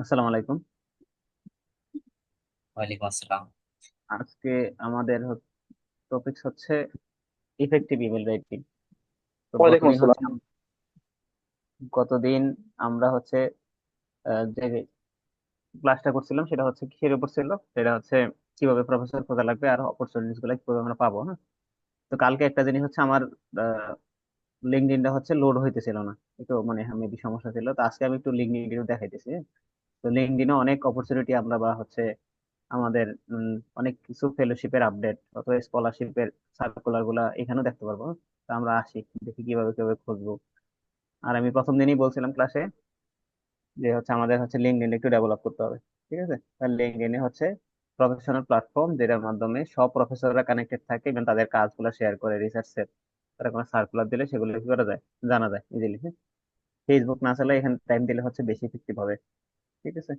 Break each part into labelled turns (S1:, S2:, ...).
S1: আসসালামু আলাইকুম।
S2: ওয়ালাইকুম আসসালাম।
S1: আজকে আমাদের টপিক হচ্ছে ইফেক্টিভ ইমেল রাইটিং। তো
S3: ওয়ালাইকুম আসসালাম।
S1: গতদিন আমরা যে ক্লাসটা করছিলাম সেটা হচ্ছে কিসের উপর ছিল, সেটা হচ্ছে কিভাবে প্রফেসর খোঁজা লাগবে আর অপরচুনিটিস গুলো কিভাবে আমরা পাবো। হ্যাঁ, তো কালকে একটা জিনিস হচ্ছে আমার লিঙ্কডইনটা লোড হইতেছিল না, একটু মানে মেবি সমস্যা ছিল। তো আজকে আমি একটু লিঙ্কডইন দেখাইতেছি। হ্যাঁ? তো লিঙ্কডইনে অনেক অপরচুনিটি আমরা বা আমাদের অনেক কিছু ফেলোশিপের আপডেট অথবা স্কলারশিপের সার্কুলার গুলা এখানেও দেখতে পারবো। তো আমরা আসি, দেখি কিভাবে কিভাবে খুঁজবো। আর আমি প্রথম দিনই বলছিলাম ক্লাসে যে আমাদের লিঙ্কডইন একটু ডেভেলপ করতে হবে। ঠিক আছে, তার লিঙ্কডইনে প্রফেশনাল প্ল্যাটফর্ম যেটার মাধ্যমে সব প্রফেসররা কানেক্টেড থাকে এবং তাদের কাজগুলো শেয়ার করে রিসার্চের। তারা কোনো সার্কুলার দিলে সেগুলো কি করা যায়, জানা যায় ইজিলি। ফেসবুক না চাইলে এখানে টাইম দিলে বেশি ইফেক্টিভ হবে। ঠিক আছে,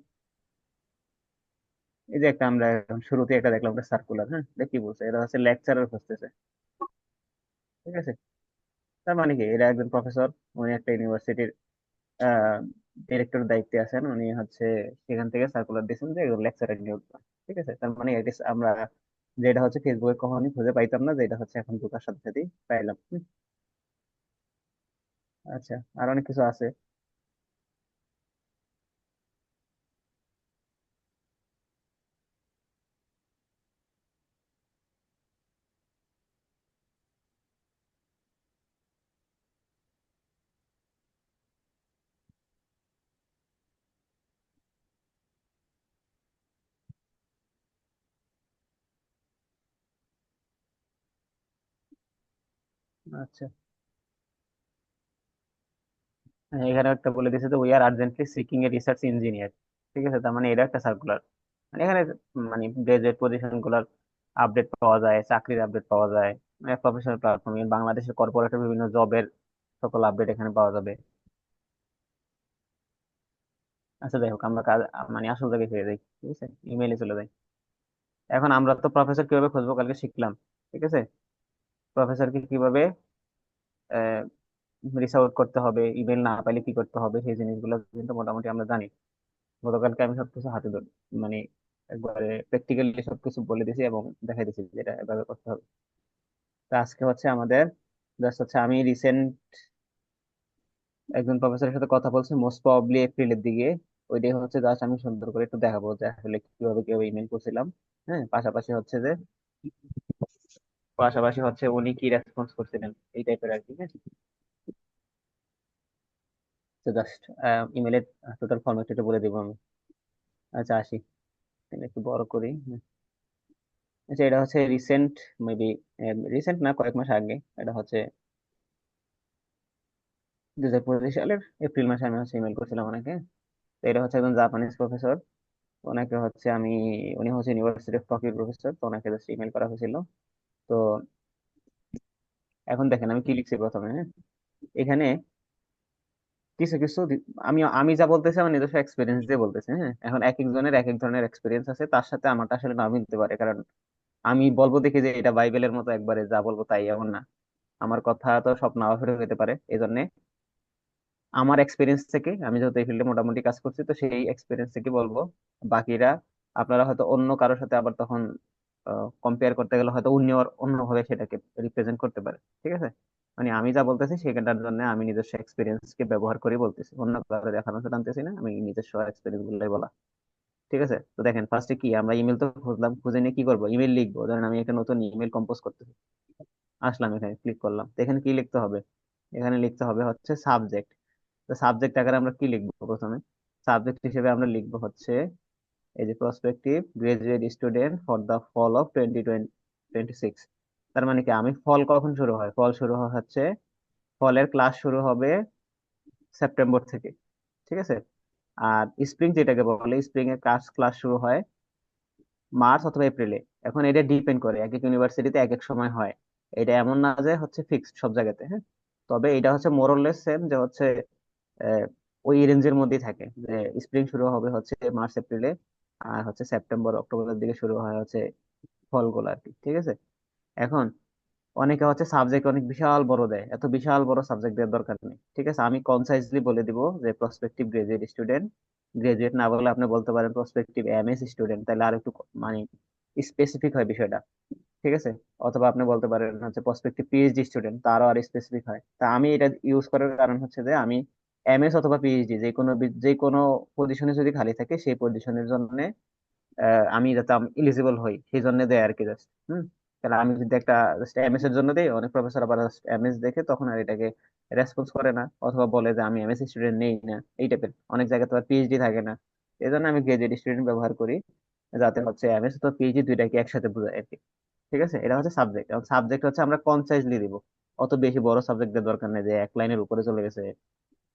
S1: এই যে একটা আমরা এখন শুরুতে একটা দেখলাম একটা সার্কুলার। হ্যাঁ, এটা কি বলছে, এটা লেকচারার খুঁজতেছে। ঠিক আছে, তার মানে কি এরা একজন প্রফেসর, উনি একটা ইউনিভার্সিটির ডিরেক্টর দায়িত্বে আছেন। উনি সেখান থেকে সার্কুলার দিয়েছেন যে লেকচারার নিয়োগ দেন। ঠিক আছে, তার মানে আমরা যেটা ফেসবুকে কখনই খুঁজে পাইতাম না, যেটা এখন ঢোকার সাথে সাথেই পাইলাম। আচ্ছা, আর অনেক কিছু আছে। আচ্ছা, হ্যাঁ, এখানে একটা বলে দিয়েছে যে we are urgently seeking a research engineer. ঠিক আছে, তার মানে এটা একটা সার্কুলার। মানে এখানে মানে গ্রাজুয়েট পজিশন গুলার আপডেট পাওয়া যায়, চাকরির আপডেট পাওয়া যায়। মানে প্রফেশনাল প্ল্যাটফর্ম, বাংলাদেশের কর্পোরেটের বিভিন্ন জবের সকল আপডেট এখানে পাওয়া যাবে। আচ্ছা, যাই হোক, আমরা কাজ মানে আসল জায়গায় ফিরে যাই। ঠিক আছে, ইমেইলে চলে যাই। এখন আমরা তো প্রফেসর কিভাবে খুঁজবো কালকে শিখলাম। ঠিক আছে, প্রফেসরকে কিভাবে রিচ আউট করতে হবে, ইমেল না পাইলে কি করতে হবে, সেই জিনিসগুলো কিন্তু মোটামুটি আমরা জানি। গতকালকে আমি সবকিছু হাতে ধরে মানে একবারে প্র্যাকটিক্যালি সবকিছু বলে দিয়েছি এবং দেখাই দিয়েছি যেটা এভাবে করতে হবে। তো আজকে আমাদের জাস্ট আমি রিসেন্ট একজন প্রফেসরের সাথে কথা বলছি, মোস্ট প্রবাবলি এপ্রিলের দিকে। ওইটাই জাস্ট আমি সুন্দর করে একটু দেখাবো যে আসলে কিভাবে কিভাবে ইমেল করছিলাম। হ্যাঁ, পাশাপাশি উনি কি রেসপন্স করছিলেন, এই টাইপের আর কি। হ্যাঁ, তো জাস্ট ইমেলের টোটাল ফরম্যাট একটু বলে দিব আমি। আচ্ছা, আসি, এটা একটু বড় করি। আচ্ছা, এটা রিসেন্ট, মেবি রিসেন্ট না, কয়েক মাস আগে। এটা 2025 সালের এপ্রিল মাসে আমি ইমেল করছিলাম ওনাকে। তো এটা একজন জাপানিজ প্রফেসর। ওনাকে আমি, উনি ইউনিভার্সিটি অফ টোকিও প্রফেসর। তো ওনাকে জাস্ট ইমেল করা হয়েছিল। তো এখন দেখেন আমি কি লিখছি প্রথমে। হ্যাঁ, এখানে কিছু কিছু আমি আমি যা বলতেছি আমার নিজস্ব এক্সপিরিয়েন্স দিয়ে বলতেছি। হ্যাঁ, এখন এক একজনের এক এক ধরনের এক্সপিরিয়েন্স আছে, তার সাথে আমারটা আসলে না মিলতে পারে। কারণ আমি বলবো দেখি যে এটা বাইবেলের মতো একবারে যা বলবো তাই, এমন না। আমার কথা তো সব নাও ফেরত হতে পারে। এই জন্য আমার এক্সপিরিয়েন্স থেকে, আমি যেহেতু এই ফিল্ডে মোটামুটি কাজ করছি, তো সেই এক্সপিরিয়েন্স থেকে বলবো। বাকিরা আপনারা হয়তো অন্য কারোর সাথে আবার তখন কম্পেয়ার করতে গেলে হয়তো অন্য অন্যভাবে সেটাকে রিপ্রেজেন্ট করতে পারে। ঠিক আছে, মানে আমি যা বলতেছি সেখানটার জন্য আমি নিজস্ব এক্সপিরিয়েন্স কে ব্যবহার করে বলতেছি, অন্য কারো দেখানো সেটা আনতেছি না, আমি নিজস্ব এক্সপিরিয়েন্স গুলাই বলা। ঠিক আছে, তো দেখেন ফার্স্টে কি আমরা ইমেল তো খুঁজলাম, খুঁজে নিয়ে কি করবো, ইমেল লিখবো। ধরেন আমি একটা নতুন ইমেল কম্পোজ করতেছি, আসলাম এখানে ক্লিক করলাম। তো এখানে কি লিখতে হবে, এখানে লিখতে হবে সাবজেক্ট। তো সাবজেক্ট আকারে আমরা কি লিখবো প্রথমে, সাবজেক্ট হিসেবে আমরা লিখবো এই যে prospective graduate student for the fall of 2026। তার মানে কি, আমি ফল কখন শুরু হয়, ফল শুরু হয় ফলের ক্লাস শুরু হবে সেপ্টেম্বর থেকে। ঠিক আছে, আর স্প্রিং যেটাকে বলে, স্প্রিং এর ক্লাস ক্লাস শুরু হয় মার্চ অথবা এপ্রিলে। এখন এটা ডিপেন্ড করে, এক এক ইউনিভার্সিটিতে এক এক সময় হয়। এটা এমন না যে ফিক্সড সব জায়গাতে। হ্যাঁ, তবে এটা মোরলেস সেম, যে আহ, ওই রেঞ্জের মধ্যেই থাকে। যে স্প্রিং শুরু হবে মার্চ এপ্রিলে, আর সেপ্টেম্বর অক্টোবরের দিকে শুরু হয় ফলগুলো আর কি। ঠিক আছে, এখন অনেকে হচ্ছে সাবজেক্ট অনেক বিশাল বড় দেয়, এত বিশাল বড় সাবজেক্ট দেওয়ার দরকার নেই। ঠিক আছে, আমি কনসাইজলি বলে দিব যে প্রসপেক্টিভ গ্রাজুয়েট স্টুডেন্ট। গ্রাজুয়েট না বলে আপনি বলতে পারেন প্রসপেক্টিভ এমএস স্টুডেন্ট, তাহলে আর একটু মানে স্পেসিফিক হয় বিষয়টা। ঠিক আছে, অথবা আপনি বলতে পারেন হচ্ছে প্রসপেক্টিভ পিএইচডি স্টুডেন্ট, তারও আর স্পেসিফিক হয়। তা আমি এটা ইউজ করার কারণ হচ্ছে যে আমি এমএস অথবা পিএইচডি যে কোনো পজিশনে যদি খালি থাকে সেই পজিশনের জন্য আমি যাতে এলিজিবল হই সেই জন্য দেয় আর কি, জাস্ট। হুম। তাহলে আমি যদি একটা এমএস এর জন্য দেই, অনেক প্রফেসর আবার এমএস দেখে তখন আর এটাকে রেসপন্স করে না, অথবা বলে যে আমি এমএস স্টুডেন্ট নেই না, এই টাইপের। অনেক জায়গায় তো আর পিএইচডি থাকে না, এই জন্য আমি গ্রাজুয়েট স্টুডেন্ট ব্যবহার করি, যাতে হচ্ছে এমএস তো পিএইচডি দুইটাকে একসাথে বোঝায় আর কি। ঠিক আছে, এটা হচ্ছে সাবজেক্ট। এবং সাবজেক্ট হচ্ছে আমরা কনসাইজলি দিব, অত বেশি বড় সাবজেক্টের দরকার নেই যে এক লাইনের উপরে চলে গেছে,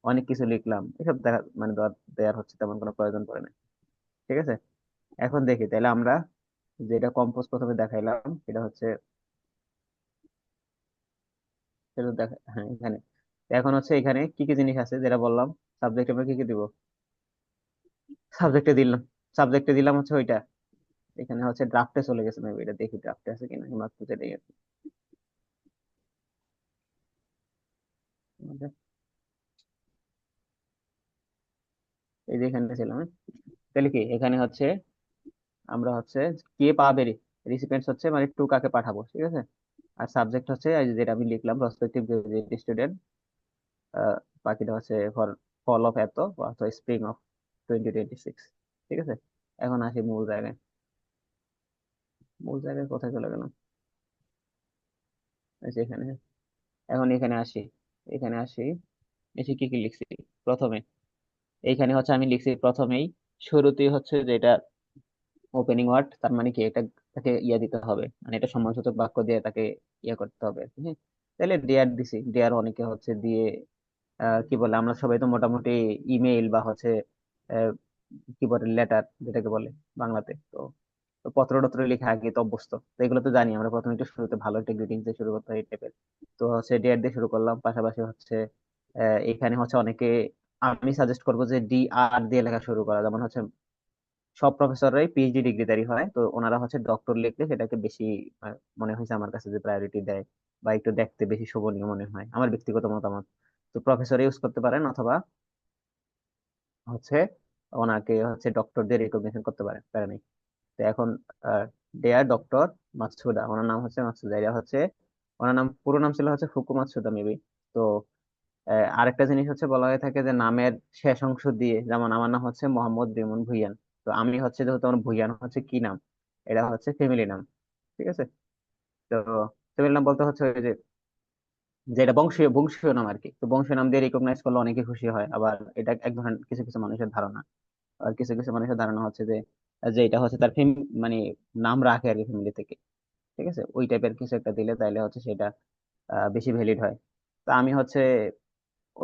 S1: অনেক কিছু লিখলাম, এসব দেখা মানে দেওয়ার হচ্ছে তেমন কোনো প্রয়োজন পড়ে না। ঠিক আছে, এখন দেখি তাহলে আমরা যেটা কম্পোজ প্রথমে দেখাইলাম সেটা হচ্ছে, সেটা দেখা, হ্যাঁ এখানে। এখন হচ্ছে এখানে কি কি জিনিস আছে যেটা বললাম, সাবজেক্ট আমরা কি কি দিব, সাবজেক্টে দিলাম, সাবজেক্টে দিলাম হচ্ছে ওইটা। এখানে হচ্ছে ড্রাফটে চলে গেছে, আমি এটা দেখি ড্রাফটে আছে কিনা, হিমাত্র যেটাই আছে। আমাদের এই যে এখানে ছিলাম, হ্যাঁ? তাহলে কি এখানে হচ্ছে আমরা হচ্ছে কে পাবে, রিসিপিয়েন্টস হচ্ছে মানে টু কাকে পাঠাবো, ঠিক আছে। আর সাবজেক্ট হচ্ছে এই যে যেটা আমি লিখলাম প্রসপেক্টিভ স্টুডেন্ট। বাকিটা হচ্ছে ফর ফল অফ এত অথবা স্প্রিং অফ 2026। ঠিক আছে, এখন আসি মূল জায়গায়। মূল জায়গায় কোথায় চলে গেলাম, এই যে এখানে। এখন এখানে আসি, এখানে আসি, এসে কি কি লিখছি প্রথমে। এইখানে হচ্ছে আমি লিখছি প্রথমেই, শুরুতেই হচ্ছে যেটা ওপেনিং ওয়ার্ড, তার মানে কি এটা তাকে ইয়া দিতে হবে, মানে এটা সম্মানসূচক বাক্য দিয়ে তাকে ইয়া করতে হবে, হ্যাঁ। তাহলে ডেয়ার দিছি, ডেয়ার অনেকে হচ্ছে দিয়ে কি বলে, আমরা সবাই তো মোটামুটি ইমেইল বা হচ্ছে আহ, কি বলে লেটার যেটাকে বলে বাংলাতে, তো তো পত্র টত্র লেখা আগে তো অভ্যস্ত, তো এগুলো তো জানি আমরা। প্রথমে একটু শুরুতে ভালো একটা গ্রিটিং দিয়ে শুরু করতে হয় এই টাইপের। তো হচ্ছে ডেয়ার দিয়ে শুরু করলাম, পাশাপাশি হচ্ছে এখানে হচ্ছে অনেকে, আমি সাজেস্ট করবো যে ডি আর দিয়ে লেখা শুরু করা। যেমন হচ্ছে সব প্রফেসররাই পিএইচডি ডিগ্রিধারী হয়, তো ওনারা হচ্ছে ডক্টর লিখলে সেটাকে বেশি মনে হয়েছে আমার কাছে যে প্রায়োরিটি দেয়, বা একটু দেখতে বেশি শোভনীয় মনে হয়, আমার ব্যক্তিগত মতামত। তো প্রফেসর ইউজ করতে পারেন, অথবা হচ্ছে ওনাকে হচ্ছে ডক্টর দিয়ে রিকগনিশন করতে পারেন, প্যারা নেই। তো এখন ডেয়ার ডক্টর মাতসুদা, ওনার নাম হচ্ছে মাতসুদা, এটা হচ্ছে ওনার নাম, পুরো নাম ছিল হচ্ছে ফুকু মাতসুদা মেবি। তো আরেকটা জিনিস হচ্ছে বলা হয়ে থাকে যে নামের শেষ অংশ দিয়ে, যেমন আমার নাম হচ্ছে মোহাম্মদ রিমন ভুইয়ান, তো আমি হচ্ছে যেহেতু আমার ভুইয়ান হচ্ছে কি নাম, এটা হচ্ছে ফ্যামিলি নাম। ঠিক আছে, তো ফ্যামিলি নাম বলতে হচ্ছে ওই যে যেটা বংশীয় বংশীয় নাম আর কি, তো বংশীয় নাম দিয়ে রিকগনাইজ করলে অনেকে খুশি হয়। আবার এটা এক ধরনের কিছু কিছু মানুষের ধারণা, আর কিছু কিছু মানুষের ধারণা হচ্ছে যে যে এটা হচ্ছে তার মানে নাম রাখে আর কি ফ্যামিলি থেকে। ঠিক আছে, ওই টাইপের কিছু একটা দিলে তাইলে হচ্ছে সেটা বেশি ভ্যালিড হয়। তা আমি হচ্ছে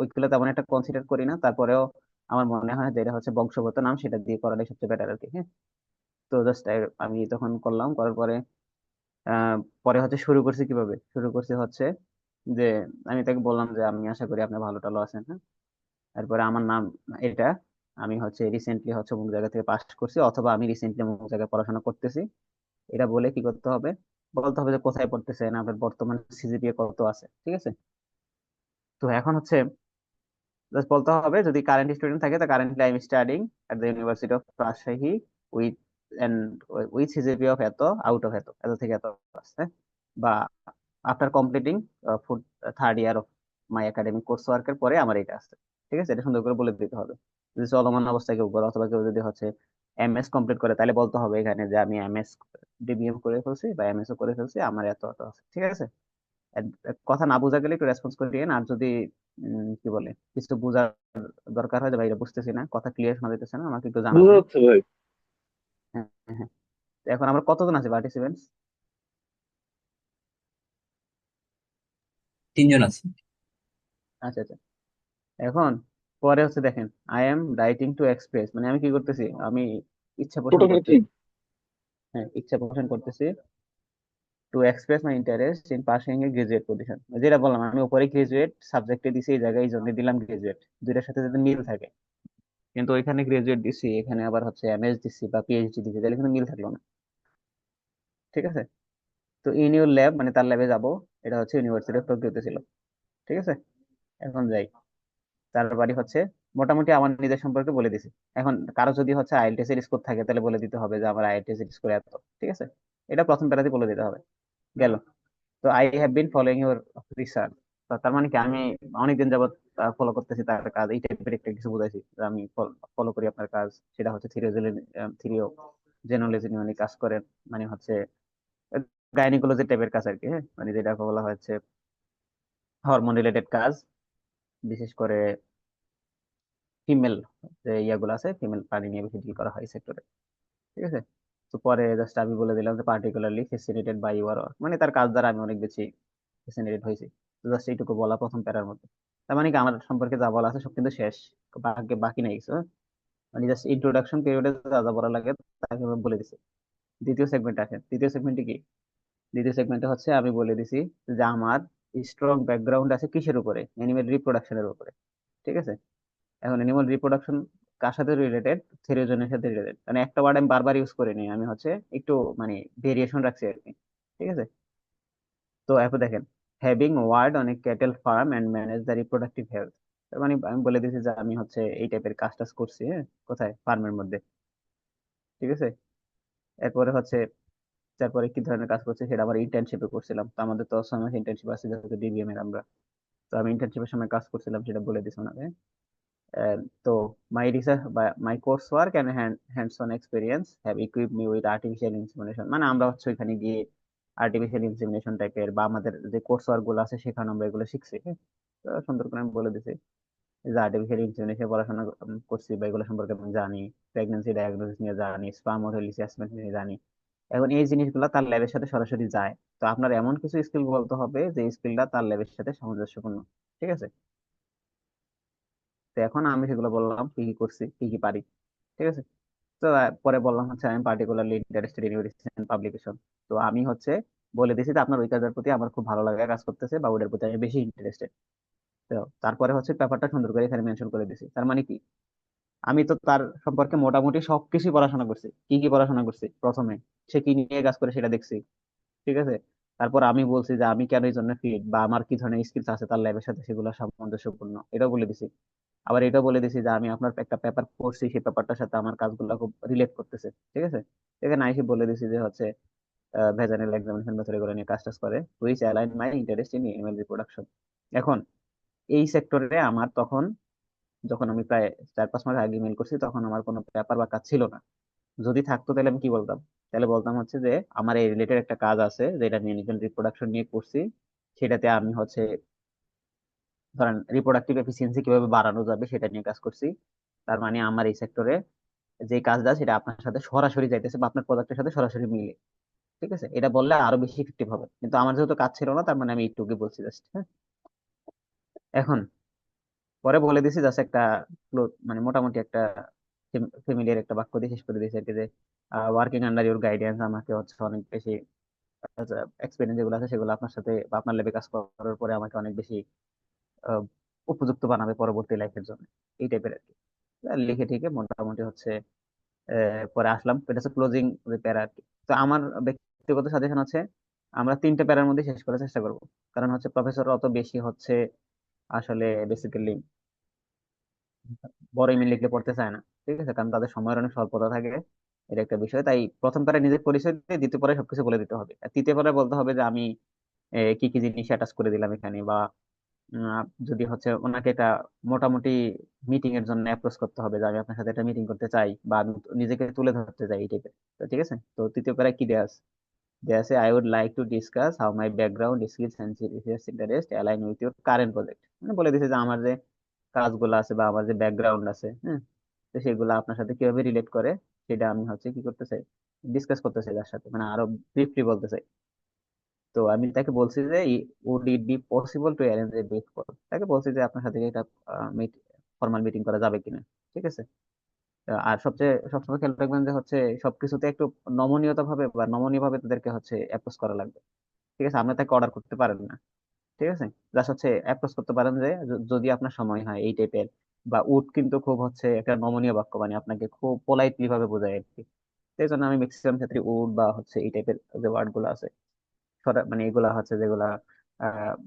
S1: ওইগুলো তেমন একটা কনসিডার করি না, তারপরেও আমার মনে হয় যে এটা হচ্ছে বংশগত নাম, সেটা দিয়ে করাটাই সবচেয়ে বেটার আর কি, হ্যাঁ। তো জাস্ট আমি তখন করলাম, করার পরে আহ পরে হচ্ছে শুরু করছি, কিভাবে শুরু করছি হচ্ছে যে আমি তাকে বললাম যে আমি আশা করি আপনি ভালো টালো আছেন, হ্যাঁ। তারপরে আমার নাম এটা, আমি হচ্ছে রিসেন্টলি হচ্ছে অমুক জায়গা থেকে পাস করছি, অথবা আমি রিসেন্টলি অমুক জায়গায় পড়াশোনা করতেছি। এটা বলে কি করতে হবে, বলতে হবে যে কোথায় পড়তেছেন, আপনার বর্তমান সিজিপিএ কত আছে। ঠিক আছে, তো এখন হচ্ছে জাস্ট বলতে হবে যদি কারেন্ট স্টুডেন্ট থাকে, তা currently I am studying at the university of Rajshahi with and with CGPA of এত, আউট অফ এত, এত থেকে এত আছে, বা after completing food third year of my academic course ওয়ার্কের পরে আমার এটা আছে। ঠিক আছে, এটা সুন্দর করে বলে দিতে হবে। যদি চলমান অবস্থায় কেউ করে, অথবা কেউ যদি হচ্ছে এমএস কমপ্লিট করে, তাহলে বলতে হবে এখানে যে আমি এমএস ডিবিএম করে ফেলছি বা এমএস ও করে ফেলছি, আমার এত এত আছে। ঠিক আছে, কথা না বোঝা গেলে একটু রেসপন্স করে দিয়েন। আর যদি কি বলে কিছু বোঝার দরকার হয় যে ভাই এটা বুঝতেছি না, কথা ক্লিয়ার শোনা যাইতেছে না, আমাকে একটু
S2: বুঝা
S1: জানাবেন।
S2: যাচ্ছে ভাই।
S1: হ্যাঁ, হ্যাঁ, হ্যাঁ। তো এখন আমরা কতজন আছে পার্টিসিপেন্টস?
S2: 3 জন আছে।
S1: আচ্ছা, আচ্ছা। এখন পরে হচ্ছে দেখেন, I am writing to express, মানে আমি কি করতেছি, আমি ইচ্ছা পোষণ
S2: টোটাল
S1: করতেছি।
S2: 3।
S1: হ্যাঁ, ইচ্ছা পোষণ করতেছি to express my interest in pursuing A graduate position. যেটা বললাম, আমি উপরে গ্রাজুয়েট সাবজেক্টে দিছি, এই জায়গায় এই জন্য দিলাম গ্রাজুয়েট, দুইটার সাথে যাতে মিল থাকে। কিন্তু ওইখানে গ্রাজুয়েট দিছি, এখানে আবার হচ্ছে এমএস দিছি বা পিএইচডি দিছি, তাহলে কিন্তু মিল থাকলো না। ঠিক আছে, তো ইন ইউর ল্যাব মানে তার ল্যাবে যাব, এটা হচ্ছে ইউনিভার্সিটি অফ টোকিওতে ছিল। ঠিক আছে, এখন যাই। তার বাড়ি হচ্ছে, মোটামুটি আমার নিজের সম্পর্কে বলে দিছি। এখন কারো যদি হচ্ছে আইএলটিএস এর স্কোর থাকে তাহলে বলে দিতে হবে যে আমার আইএলটিএস এর স্কোর এত। ঠিক আছে, এটা প্রথম প্যারাতে বলে দিতে হবে। গেল। তো I have been following your research. তার মানে কি, আমি অনেকদিন যাবত ফলো করতেছি তার কাজ, এই টাইপের একটা কিছু বুঝাইছি যে আমি ফলো করি আপনার কাজ। সেটা হচ্ছে থিরিও জেনোলজি নিয়ে উনি কাজ করেন, মানে হচ্ছে গাইনিকোলজি টাইপের কাজ আর কি। হ্যাঁ, মানে যেটা বলা হচ্ছে হরমোন রিলেটেড কাজ, বিশেষ করে ফিমেল যে ইয়াগুলো আছে, ফিমেল প্রাণী নিয়ে বেশি ডিল করা হয় সেক্টরে। ঠিক আছে। তো পরে জাস্ট আমি বলে দিলাম যে পার্টিকুলারলি ফ্যাসিনেটেড বাই ইউর, মানে তার কাজ দ্বারা আমি অনেক বেশি ফ্যাসিনেটেড হয়েছি। তো জাস্ট এইটুকু বলা প্রথম প্যারার মধ্যে। তার মানে কি, আমার সম্পর্কে যা বলা আছে সব কিন্তু শেষ, বাকি বাকি নাই কিছু। হ্যাঁ? মানে জাস্ট ইন্ট্রোডাকশন পিরিয়ডে যা যা বলা লাগে তাকে আমি বলে দিছি। দ্বিতীয় সেগমেন্ট আসে। দ্বিতীয় সেগমেন্টে কি? দ্বিতীয় সেগমেন্টে হচ্ছে আমি বলে দিছি যে আমার স্ট্রং ব্যাকগ্রাউন্ড আছে কিসের উপরে, অ্যানিমেল রিপ্রোডাকশনের উপরে। ঠিক আছে। এখন অ্যানিমাল রিপ্রোডাকশন কার সাথে রিলেটেড? থিরিওজনের সাথে রিলেটেড। মানে একটা ওয়ার্ড আমি বারবার ইউজ করিনি, আমি হচ্ছে একটু মানে ভেরিয়েশন রাখছি আর কি। ঠিক আছে। তো এরপর দেখেন, having worked on a cattle farm and manage the reproductive health. মানে আমি বলে দিয়েছি যে আমি হচ্ছে এই টাইপের কাজ টাজ করছি। হ্যাঁ, কোথায়? ফার্মের মধ্যে। ঠিক আছে। এরপরে হচ্ছে, তারপরে কি ধরনের কাজ করছে সেটা আবার ইন্টার্নশিপে করছিলাম। তো আমাদের তো 6 মাস ইন্টার্নশিপ আছে যেহেতু ডিবিএম এর আমরা। তো আমি ইন্টার্নশিপের সময় কাজ করছিলাম সেটা বলে দিছি ওনাকে। তো মাই রিসার্চ বা মাই course work and hands on experience have equip me with artificial insemination. মানে আমরা হচ্ছে ওইখানে গিয়ে আর্টিফিশিয়াল ইনসেমিনেশন টাইপের বা আমাদের যে কোর্স ওয়ার্ক গুলো আছে সেখানে আমরা এগুলো শিখছি। হ্যাঁ? তো সুন্দর করে আমি বলে দিছি যে আর্টিফিশিয়াল ইনসেমিনেশন পড়াশোনা করছি বা এগুলো সম্পর্কে আমি জানি। প্রেগন্যান্সি ডায়াগনোসিস নিয়ে জানি, স্পাম মোরটালিটি অ্যাসেসমেন্ট নিয়ে জানি। এখন এই জিনিসগুলো তার ল্যাবের সাথে সরাসরি যায়। তো আপনার এমন কিছু স্কিল বলতে হবে যে স্কিলটা তার ল্যাবের সাথে সামঞ্জস্যপূর্ণ। ঠিক আছে। তো এখন আমি সেগুলো বললাম কি কি করছি, কি কি পারি। ঠিক আছে। তো পরে বললাম হচ্ছে আমি particularly interested in recent publication. তো আমি হচ্ছে বলে দিয়েছি যে আপনার ওই কাজের প্রতি আমার খুব ভালো লাগে কাজ করতেছে বা ওটার প্রতি আমি বেশি ইন্টারেস্টেড। তো তারপরে হচ্ছে ব্যাপারটা সুন্দর করে এখানে মেনশন করে দিয়েছি। তার মানে কি, আমি তো তার সম্পর্কে মোটামুটি সবকিছু পড়াশোনা করছি। কি কি পড়াশোনা করছি? প্রথমে সে কি নিয়ে কাজ করে সেটা দেখছি। ঠিক আছে। তারপর আমি বলছি যে আমি কেন এই জন্য ফিট বা আমার কি ধরনের স্কিলস আছে তার ল্যাবের সাথে, সেগুলো সামঞ্জস্যপূর্ণ, এটাও বলে দিছি। আবার এটাও বলে দিছি যে আমি আপনার একটা পেপার পড়ছি, সেই পেপারটার সাথে আমার কাজগুলো খুব রিলেট করতেছে। ঠিক আছে। এখানে আইসি বলে দিছি যে হচ্ছে ভেজানেল এক্সামিনেশন মেথড এগুলো নিয়ে কাজ টাজ করে, which align my interest in animal reproduction. এখন এই সেক্টরে আমার তখন, যখন আমি প্রায় 4-5 মাস আগে মেল করছি, তখন আমার কোনো পেপার বা কাজ ছিল না। যদি থাকতো তাহলে আমি কি বলতাম? তাহলে বলতাম হচ্ছে যে আমার এই রিলেটেড একটা কাজ আছে যেটা নিয়ে এনিম্যাল রিপ্রোডাকশন নিয়ে করছি। সেটাতে আমি হচ্ছে ধরেন রিপ্রোডাক্টিভ এফিসিয়েন্সি কিভাবে বাড়ানো যাবে সেটা নিয়ে কাজ করছি। তার মানে আমার এই সেক্টরে যে কাজটা সেটা আপনার সাথে সরাসরি যাইতেছে বা আপনার প্রোডাক্টের সাথে সরাসরি মিলে। ঠিক আছে, এটা বললে আরো বেশি ইফেক্টিভ হবে, কিন্তু আমার যেহেতু কাজ ছিল না তার মানে আমি একটুকে বলছি জাস্ট। হ্যাঁ। এখন পরে বলে দিছি জাস্ট একটা মানে মোটামুটি একটা ফ্যামিলিয়ার একটা বাক্য দিয়ে শেষ করে দিয়েছি আর কি, যে ওয়ার্কিং আন্ডার ইউর গাইডেন্স আমাকে হচ্ছে অনেক বেশি এক্সপিরিয়েন্স যেগুলো আছে সেগুলো আপনার সাথে বা আপনার লেবে কাজ করার পরে আমাকে অনেক বেশি আহ, উপযুক্ত বানাবে পরবর্তী লাইফের জন্য। এই টাইপের আর কি। আর লিখে ঠিকে মোটামুটি হচ্ছে পরে আসলাম, এটা হচ্ছে ক্লোজিং প্যারা আর কি। তো আমার ব্যক্তিগত সাজেশন হচ্ছে আমরা 3টে প্যারার মধ্যে শেষ করার চেষ্টা করব। কারণ হচ্ছে প্রফেসর অত বেশি হচ্ছে আসলে বেসিক্যালি বড় ইমেল লিখলে পড়তে চায় না। ঠিক আছে, কারণ তাদের সময়ের অনেক স্বল্পতা থাকে। এটা একটা বিষয়। তাই প্রথম প্যারা নিজের পরিচয় দিয়ে দ্বিতীয় পরে সবকিছু বলে দিতে হবে, আর তৃতীয় পরে বলতে হবে যে আমি কি কি জিনিস অ্যাটাচ করে দিলাম এখানে, বা যদি হচ্ছে ওনাকে একটা মোটামুটি মিটিং এর জন্য অ্যাপ্রোচ করতে হবে যে আমি আপনার সাথে একটা মিটিং করতে চাই বা আমি নিজেকে তুলে ধরতে চাই এই টাইপের। তো ঠিক আছে। তো তৃতীয় প্যারায় কি দেয়া আছে? দেয়া আছে, I would like to discuss how my background skills and research interest align with your current project. মানে বলে দিছে যে আমার যে কাজগুলো আছে বা আমার যে ব্যাকগ্রাউন্ড আছে, হ্যাঁ, তো সেগুলো আপনার সাথে কিভাবে রিলেট করে সেটা আমি হচ্ছে কি করতে চাই, ডিসকাস করতে চাই তার সাথে, মানে আরো ব্রিফলি বলতে চাই। তো আমি তাকে বলছি যে would it be possible to arrange a brief call. তাকে বলছি যে আপনার সাথে এটা ফর্মাল মিটিং করা যাবে কিনা। ঠিক আছে। আর সবসময় খেয়াল রাখবেন যে হচ্ছে সবকিছুতে একটু নমনীয়তা ভাবে বা নমনীয় ভাবে তাদেরকে হচ্ছে অ্যাপ্রোচ করা লাগবে। ঠিক আছে, আপনি তাকে অর্ডার করতে পারেন না। ঠিক আছে। জাস্ট হচ্ছে অ্যাপ্রোচ করতে পারেন যে যদি আপনার সময় হয় এই টাইপের, বা উড কিন্তু খুব হচ্ছে একটা নমনীয় বাক্য, মানে আপনাকে খুব পোলাইটলি ভাবে বোঝায় আর কি। সেই জন্য আমি ম্যাক্সিমাম ক্ষেত্রে উড বা হচ্ছে এই টাইপের যে ওয়ার্ড গুলো আছে মানে এগুলা হচ্ছে যেগুলা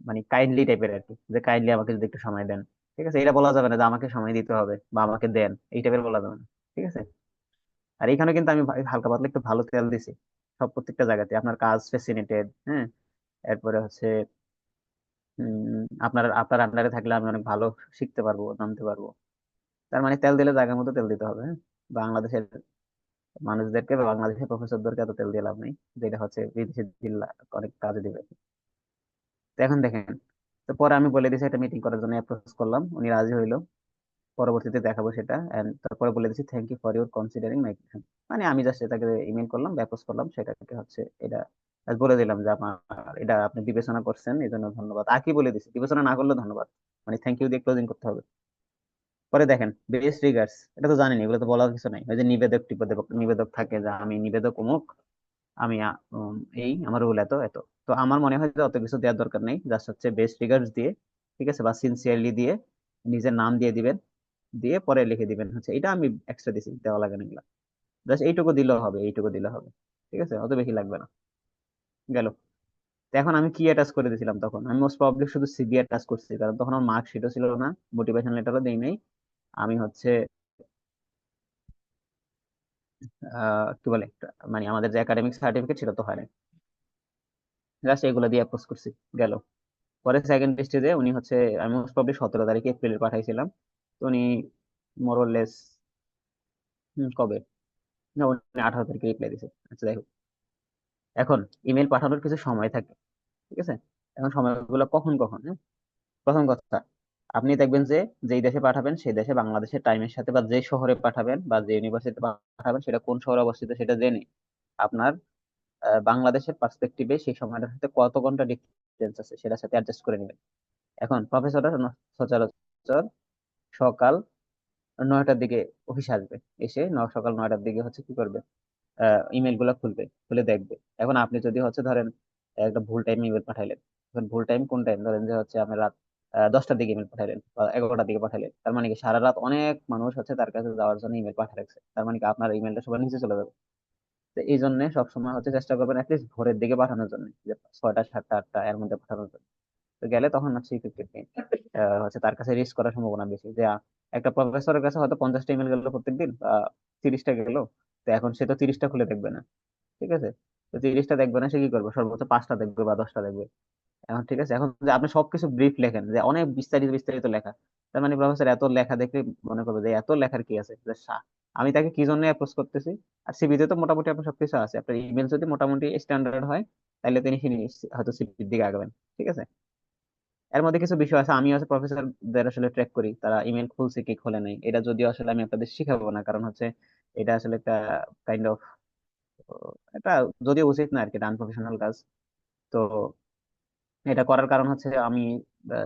S1: মানে কাইন্ডলি টাইপের আর কি, যে কাইন্ডলি আমাকে যদি একটু সময় দেন। ঠিক আছে, এটা বলা যাবে না যে আমাকে সময় দিতে হবে বা আমাকে দেন, এই টাইপের বলা যাবে না। ঠিক আছে। আর এখানে কিন্তু আমি হালকা পাতলা একটু ভালো তেল দিছি সব প্রত্যেকটা জায়গাতে, আপনার কাজ ফেসিলিটেড, হ্যাঁ। এরপরে হচ্ছে আপনার আপনার আন্ডারে থাকলে আমি অনেক ভালো শিখতে পারবো, জানতে পারবো। তার মানে তেল দিলে জায়গার মতো তেল দিতে হবে, হ্যাঁ। বাংলাদেশের মানুষদেরকে বা বাংলাদেশের প্রফেসরদেরকে এত তেল দিয়ে লাভ নেই, যেটা হচ্ছে বিদেশে দিলে অনেক কাজে দিবে। তো এখন দেখেন, তো পরে আমি বলে দিয়েছি একটা মিটিং করার জন্য অ্যাপ্রোচ করলাম, উনি রাজি হইলো। পরবর্তীতে দেখাবো সেটা, এন্ড তারপরে বলে দিচ্ছি thank you for your considering my. মানে আমি জাস্ট এটাকে ইমেল করলাম, অ্যাপ্রোচ করলাম, সেটাকে হচ্ছে এটা just বলে দিলাম যে আপনার এটা আপনি বিবেচনা করছেন, এই জন্য ধন্যবাদ। আর কি বলে দিচ্ছি, বিবেচনা না করলে ধন্যবাদ, মানে থ্যাংক ইউ দিয়ে ক্লোজিং করতে হবে। পরে দেখেন বেস্ট রিগার্ডস, এটা তো জানেন, এগুলো তো বলার কিছু নাই। ওই যে নিবেদক টিবেদক নিবেদক থাকে, যে আমি নিবেদক অমুক, আমি এই আমার রোল এত এত। তো আমার মনে হয় যে অত কিছু দেওয়ার দরকার নেই, জাস্ট হচ্ছে বেস্ট রিগার্ডস দিয়ে, ঠিক আছে, বা সিনসিয়ারলি দিয়ে নিজের নাম দিয়ে দিবেন, দিয়ে পরে লিখে দিবেন হচ্ছে এটা আমি এক্সট্রা দিছি, দেওয়া লাগে না এগুলা। জাস্ট এইটুকু দিলেও হবে, এইটুকু দিলে হবে। ঠিক আছে, অত বেশি লাগবে না। গেল। তো এখন আমি কি অ্যাটাচ করে দিয়েছিলাম, তখন আমি মোস্ট প্রবাবলি শুধু সিভি অ্যাটাচ করছি, কারণ তখন আমার মার্কশিটও ছিল না, মোটিভেশন লেটারও দেই নাই। আমি হচ্ছে কি বলে মানে আমাদের যে একাডেমিক সার্টিফিকেট ছিল তো হয় না, জাস্ট এগুলো দিয়ে অ্যাপ্রোচ করছি। গেল। পরে সেকেন্ড স্টেজে উনি হচ্ছে, আমি মোস্ট প্রবাবলি 17 তারিখে এপ্রিলে পাঠাইছিলাম। তো উনি মোরলেস কবে, না উনি 18 তারিখে রিপ্লাই দিছে। আচ্ছা যাই হোক, এখন ইমেল পাঠানোর কিছু সময় থাকে, ঠিক আছে। এখন সময়গুলো কখন কখন, হ্যাঁ। প্রথম কথা, আপনি দেখবেন যে যেই দেশে পাঠাবেন সেই দেশে বাংলাদেশের টাইমের সাথে, বা যে শহরে পাঠাবেন বা যে ইউনিভার্সিটিতে পাঠাবেন সেটা কোন শহরে অবস্থিত সেটা জেনে আপনার বাংলাদেশের পার্সপেক্টিভে সেই সময়টার সাথে কত ঘন্টা ডিফারেন্স আছে সেটার সাথে অ্যাডজাস্ট করে নেবেন। এখন প্রফেসররা সচরাচর সকাল 9টার দিকে অফিসে আসবে, এসে সকাল 9টার দিকে হচ্ছে কি করবে, ইমেল গুলা খুলবে, খুলে দেখবে। এখন আপনি যদি হচ্ছে ধরেন একটা ভুল টাইম ইমেল পাঠাইলেন, এখন ভুল টাইম কোন টাইম, ধরেন যে হচ্ছে আপনি রাত 10টার দিকে ইমেল পাঠাইলেন বা 11টার দিকে পাঠাইলেন, তার মানে কি সারা রাত অনেক মানুষ হচ্ছে তার কাছে যাওয়ার জন্য ইমেল পাঠিয়ে রাখছে, তার মানে কি আপনার ইমেলটা সবার নিচে চলে যাবে। তো এই জন্য সবসময় হচ্ছে চেষ্টা করবেন অ্যাটলিস্ট ভোরের দিকে পাঠানোর জন্য, যে 6টা 7টা 8টা এর মধ্যে পাঠানোর জন্য। তো গেলে তখন হচ্ছে ইফেক্টিভ হচ্ছে তার কাছে রিস্ক করার সম্ভাবনা বেশি, যে একটা প্রফেসরের কাছে হয়তো 50টা ইমেল গেল প্রত্যেকদিন, বা 30টা গেল। তো এখন সে তো 30টা খুলে দেখবে না, ঠিক আছে। তো 30টা দেখবে না, সে কি করবে, সর্বোচ্চ 5টা দেখবে বা 10টা দেখবে। এখন ঠিক আছে, এখন যে আপনি সবকিছু ব্রিফ লেখেন, যে অনেক বিস্তারিত বিস্তারিত লেখা, তার মানে প্রফেসর এত লেখা দেখে মনে করবে যে এত লেখার কি আছে, যে আমি তাকে কি জন্য অ্যাপ্রোচ করতেছি। আর সিভিতে তো মোটামুটি আপনার সবকিছু আছে, আপনার ইমেল যদি মোটামুটি স্ট্যান্ডার্ড হয়, তাহলে তিনি হয়তো সিভির দিকে আগাবেন। ঠিক আছে। এর মধ্যে কিছু বিষয় আছে, আমি হচ্ছে প্রফেসরদের আসলে ট্র্যাক করি, তারা ইমেল খুলছে কি খোলে নাই, এটা যদিও আসলে আমি আপনাদের শিখাবো না, কারণ হচ্ছে এটা আসলে একটা কাইন্ড অফ, এটা যদিও উচিত না আর কি, আনপ্রফেশনাল কাজ। তো এটা করার কারণ হচ্ছে আমি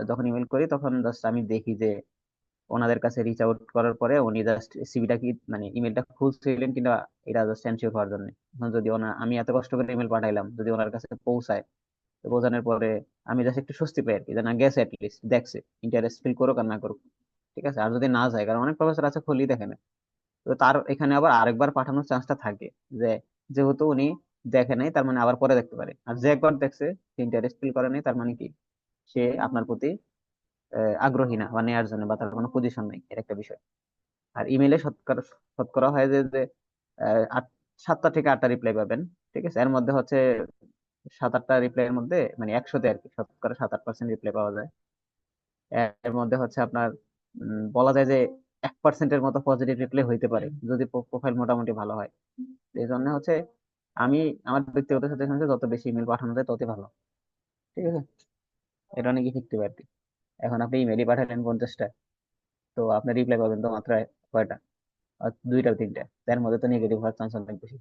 S1: যখন ইমেল করি তখন জাস্ট আমি দেখি যে ওনাদের কাছে রিচ আউট করার পরে উনি জাস্ট সিভিটা কি মানে ইমেলটা খুলছিলেন কিনা, এটা জাস্ট এনশিওর হওয়ার জন্য। এখন যদি আমি এত কষ্ট করে ইমেল পাঠাইলাম, যদি ওনার কাছে পৌঁছায়, তো পৌঁছানোর পরে আমি জাস্ট একটু স্বস্তি পাই আর কি, যে না গেছে, লিস্ট দেখছে, ইন্টারেস্ট ফিল করুক আর না করুক। ঠিক আছে। আর যদি না যায়, কারণ অনেক প্রফেসর আছে খুলি দেখে না, তো তার এখানে আবার আরেকবার পাঠানোর চান্সটা থাকে, যে যেহেতু উনি দেখে নাই তার মানে আবার পরে দেখতে পারে। আর যে একবার দেখছে, ইন্টারেস্ট ফিল করে নাই, তার মানে কি সে আপনার প্রতি আগ্রহী না, বা নেওয়ার জন্য, বা তার কোনো পজিশন নাই, এর একটা বিষয়। আর ইমেলে শতকরা শতকরা হয় যে যে 7টা থেকে 8টা রিপ্লাই পাবেন। ঠিক আছে। এর মধ্যে হচ্ছে 7-8টা রিপ্লাইয়ের মধ্যে মানে 100তে আর কি শতকরা 7-8% রিপ্লাই পাওয়া যায়। এর মধ্যে হচ্ছে আপনার বলা যায় যে 1%-এর মতো পজিটিভ রিপ্লাই হইতে পারে, যদি প্রোফাইল মোটামুটি ভালো হয়। এই জন্য হচ্ছে আমি আমার ব্যক্তিগত সাজেশন হচ্ছে যত বেশি ইমেল পাঠানো যায় ততই ভালো। ঠিক আছে। এটা অনেক ইফেক্টিভ আর কি। এখন আপনি ইমেলই পাঠালেন 50টা, তো আপনার রিপ্লাই পাবেন তো মাত্র কয়টা, আর 2টা 3টা, তার মধ্যে তো নেগেটিভ হওয়ার চান্স অনেক বেশি।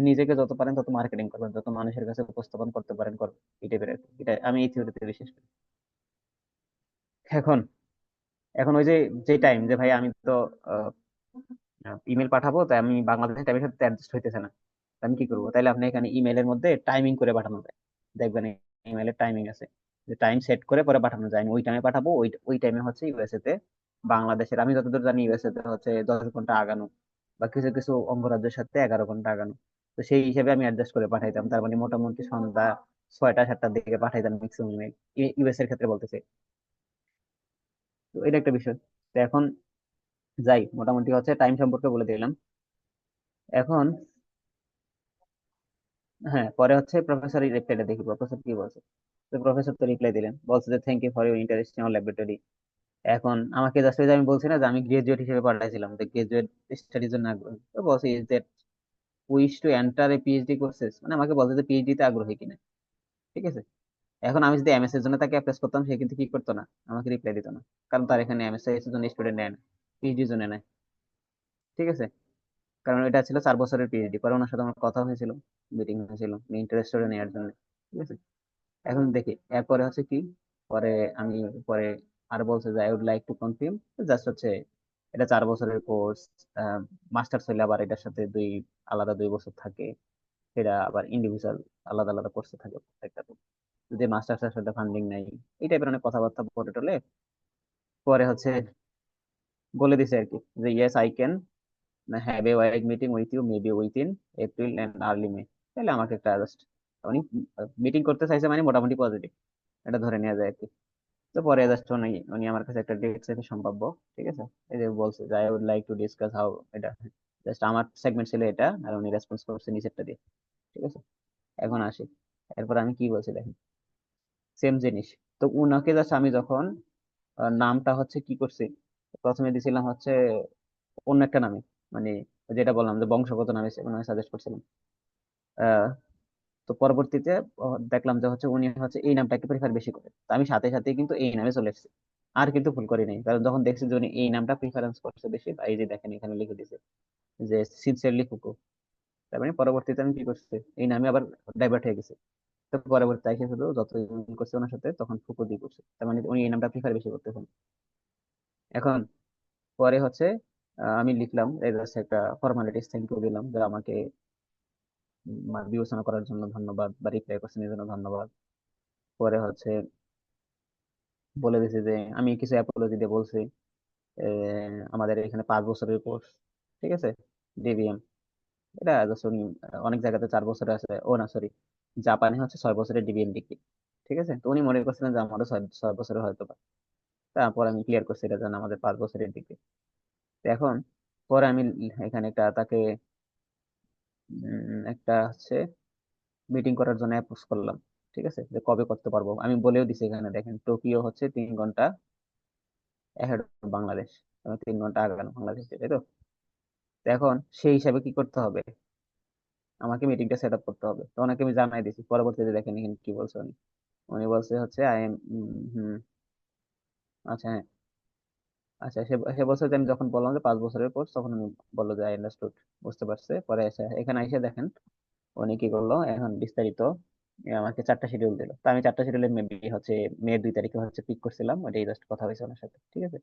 S1: নিজেকে যত পারেন তত মার্কেটিং করবেন, যত মানুষের কাছে উপস্থাপন করতে পারেন করবেন, এই টাইপের আর কি। এটা আমি এই থিওরিতে বিশ্বাস করি। এখন এখন ওই যে যে টাইম, যে ভাই আমি তো ইমেল পাঠাবো, তাই আমি বাংলাদেশের টাইমের সাথে অ্যাডজাস্ট হইতেছে না, তা আমি কি করবো, তাইলে আপনি এখানে ইমেলের মধ্যে টাইমিং করে পাঠানো যায়। দেখবেন ইমেলের টাইমিং আছে, যে টাইম সেট করে পরে পাঠানো যায়, আমি ওই টাইমে পাঠাবো, ওই ওই টাইমে হচ্ছে ইউএসএ তে, বাংলাদেশের আমি যতদূর জানি ইউএসএ তে হচ্ছে 10 ঘন্টা আগানো, বা কিছু কিছু অঙ্গরাজ্যের সাথে 11 ঘন্টা আগানো। তো সেই হিসেবে আমি অ্যাডজাস্ট করে পাঠাইতাম, তার মানে মোটামুটি সন্ধ্যা 6টা 7টার দিকে পাঠাই দেন ম্যাক্সিমাম ইমেল, ইউএস এর ক্ষেত্রে বলতেছে। তো এটা একটা বিষয়। তো এখন যাই, মোটামুটি হচ্ছে টাইম সম্পর্কে বলে দিলাম। এখন হ্যাঁ, পরে হচ্ছে প্রফেসর রিপ্লাইটা দেখি প্রফেসর কি বলছে। তো প্রফেসর তো রিপ্লাই দিলেন, বলছে যে thank you for your interest in laboratory. এখন আমাকে জাস্ট আমি বলছি না যে আমি গ্রাজুয়েট হিসেবে পাঠাইছিলাম, যে গ্রাজুয়েট স্টাডির জন্য আগ্রহী, তো বলছে is that wish to enter a PhD courses, মানে আমাকে বলছে যে পিএইচডি তে আগ্রহী কিনা। ঠিক আছে। এখন আমি যদি এমএস এর জন্য তাকে অ্যাপ্লাই করতাম, সে কিন্তু কি করতো না, আমাকে রিপ্লাই দিত না। কারণ তার এখানে এমএস এর জন্য স্টুডেন্ট নেয় না, পিএইচডির জন্য নেয়। ঠিক আছে। কারণ এটা ছিল 4 বছরের পিএইচডি। পরে ওনার সাথে আমার কথা হয়েছিল, মিটিং হয়েছিল ইন্টারেস্টেড নেওয়ার জন্য। ঠিক আছে। এখন দেখি এরপরে হচ্ছে কি, পরে আমি পরে আর বলছে যে I would like to confirm, just হচ্ছে এটা 4 বছরের কোর্স, মাস্টার্স হইলে আবার এটার সাথে আলাদা 2 বছর থাকে। এটা আবার ইন্ডিভিজুয়াল আলাদা আলাদা কোর্সে থাকে প্রত্যেকটা। যদি মাস্টার্স এর সাথে ফান্ডিং নাই, এই টাইপের অনেক কথাবার্তা বলে টলে পরে হচ্ছে বলে দিছে আর কি, যে yes I can have a wide meeting with you maybe within April and early May. তাহলে আমাকে একটা জাস্ট উনি মিটিং করতে চাইছে, মানে মোটামুটি পজিটিভ, এটা ধরে নেওয়া যায় আর কি। তো পরে জাস্ট উনি উনি আমার কাছে একটা ডেট চাইতে সম্ভাব্য। ঠিক আছে। এই যে বলছে যে I would like to discuss how এটা, জাস্ট আমার সেগমেন্ট ছিল এটা, আর উনি রেসপন্স করছে নিচেরটা দিয়ে। ঠিক আছে। এখন আসি, এরপর আমি কি বলছি দেখেন, সেম জিনিস। তো উনাকে জাস্ট আমি যখন নামটা হচ্ছে কি করছি, প্রথমে দিছিলাম হচ্ছে অন্য একটা নামে, মানে যেটা বললাম যে বংশগত নামে ওনাকে সাজেস্ট করছিলাম। আহ, তো পরবর্তীতে দেখলাম যে হচ্ছে উনি হচ্ছে এই নামটাকে প্রিফার বেশি করে, তো আমি সাথে সাথে কিন্তু এই নামে চলে এসেছি। আর কিন্তু ভুল করি নাই, কারণ যখন দেখছি যে উনি এই নামটা প্রিফারেন্স করছে বেশি, বা এই যে দেখেন এখানে লিখে দিছে যে সিনসিয়ারলি ফুকু, তার মানে পরবর্তীতে আমি কি করছি, এই নামে আবার ডাইভার্ট হয়ে গেছে। তো পরবর্তীতে এসে শুধু যত email করছে ওনার সাথে তখন ফুকু দিয়ে করছে, তার মানে উনি এই নামটা প্রিফার বেশি করতেছেন। এখন পরে হচ্ছে আমি লিখলাম এই জাস্ট একটা ফর্মালিটিস থ্যাংক ইউ দিলাম, যে আমাকে বিবেচনা করার জন্য ধন্যবাদ, বা রিপ্লাই করছেন এই জন্য ধন্যবাদ। পরে হচ্ছে বলে দিছি যে আমি কিছু অ্যাপোলজি দিয়ে বলছি, আমাদের এখানে 5 বছরের কোর্স। ঠিক আছে। ডিবিএম, এটা just উনি অনেক জায়গাতে 4 বছরে আছে, ও না সরি, জাপানে হচ্ছে 6 বছরের ডিবিএম ডিগ্রি। ঠিক আছে। তো উনি মনে করছিলেন যে আমারও 6 বছরে হয়তো বা। তারপর আমি ক্লিয়ার করছি এটা যেন আমাদের 5 বছরের ডিগ্রি। তো এখন পরে আমি এখানে একটা তাকে একটা হচ্ছে মিটিং করার জন্য অ্যাপ্রোচ করলাম। ঠিক আছে, যে কবে করতে পারবো, আমি বলেও দিছি এখানে দেখেন টোকিও হচ্ছে 3 ঘন্টা ahead of বাংলাদেশ, 3 ঘন্টা আগানো বাংলাদেশ, তাই তো। তো এখন সেই হিসাবে কি করতে হবে, আমাকে মিটিংটা সেট আপ করতে হবে। তো ওনাকে আমি জানাই দিছি, পরবর্তীতে দেখেন এখানে কি বলছে উনি। উনি বলছে হচ্ছে আই এম, হুম, আচ্ছা হ্যাঁ, আচ্ছা সে সে বলছে যে আমি যখন বললাম যে 5 বছরের কোর্স, তখন উনি বললো যে আই আন্ডারস্টুড, বুঝতে পারছে। পরে এসে এখানে এসে দেখেন উনি কি করলো এখন বিস্তারিত আমাকে 4টা শিডিউল দিল। তো আমি 4টা শিডিউলে মেবি হচ্ছে মে 2 তারিখে হচ্ছে পিক করছিলাম, ওইটাই জাস্ট কথা হয়েছে ওনার সাথে। ঠিক আছে।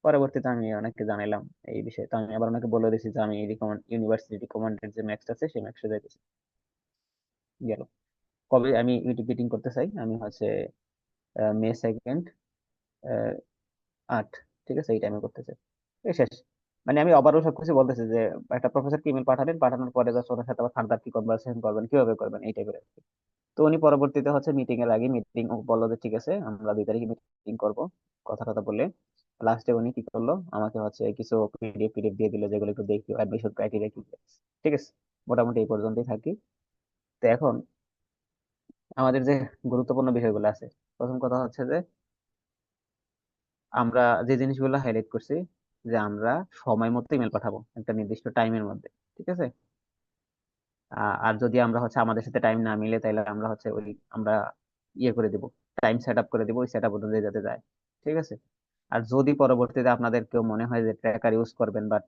S1: পরবর্তীতে আমি ওনাকে জানাইলাম এই বিষয়ে। তো আমি আবার ওনাকে বলে দিয়েছি যে আমি ইউনিভার্সিটি রিকমেন্ডেড যে ম্যাক্স আছে সেই ম্যাক্সে যাইতেছি। গেল। কবে আমি মিটিং করতে চাই, আমি হচ্ছে মে 2 8, ঠিক আছে, এই টাইমে করতে চাই। এই শেষ। মানে আমি ওভারঅল সবকিছু বলতেছি যে একটা প্রফেসরকে ইমেল পাঠালেন, পাঠানোর পরে জাস্ট ওনার সাথে আবার ফার্দার কি কনভারসেশন করবেন, কিভাবে করবেন, এই টাইপের। তো উনি পরবর্তীতে হচ্ছে মিটিং এর আগে মিটিং বললো যে ঠিক আছে আমরা 2 তারিখে মিটিং করব, কথা কথা বলে। লাস্টে উনি কি করলো, আমাকে হচ্ছে কিছু পিডিএফ দিয়ে দিল, যেগুলো একটু দেখি অ্যাডমিশন ক্রাইটেরিয়া কি। ঠিক আছে। মোটামুটি এই পর্যন্তই থাকি। তো এখন আমাদের যে গুরুত্বপূর্ণ বিষয়গুলো আছে, প্রথম কথা হচ্ছে যে আমরা যে জিনিসগুলো হাইলাইট করছি, যে আমরা সময় মতো ইমেল পাঠাবো একটা নির্দিষ্ট টাইমের মধ্যে। ঠিক আছে। আর যদি আমরা হচ্ছে আমাদের সাথে টাইম না মিলে, তাহলে আমরা হচ্ছে ওই আমরা ইয়ে করে দিব, টাইম সেট আপ করে দিব, ওই সেট আপ অনুযায়ী যাতে যায়। ঠিক আছে। আর যদি পরবর্তীতে আপনাদের কেউ মনে হয় যে ট্র্যাকার ইউজ করবেন, বা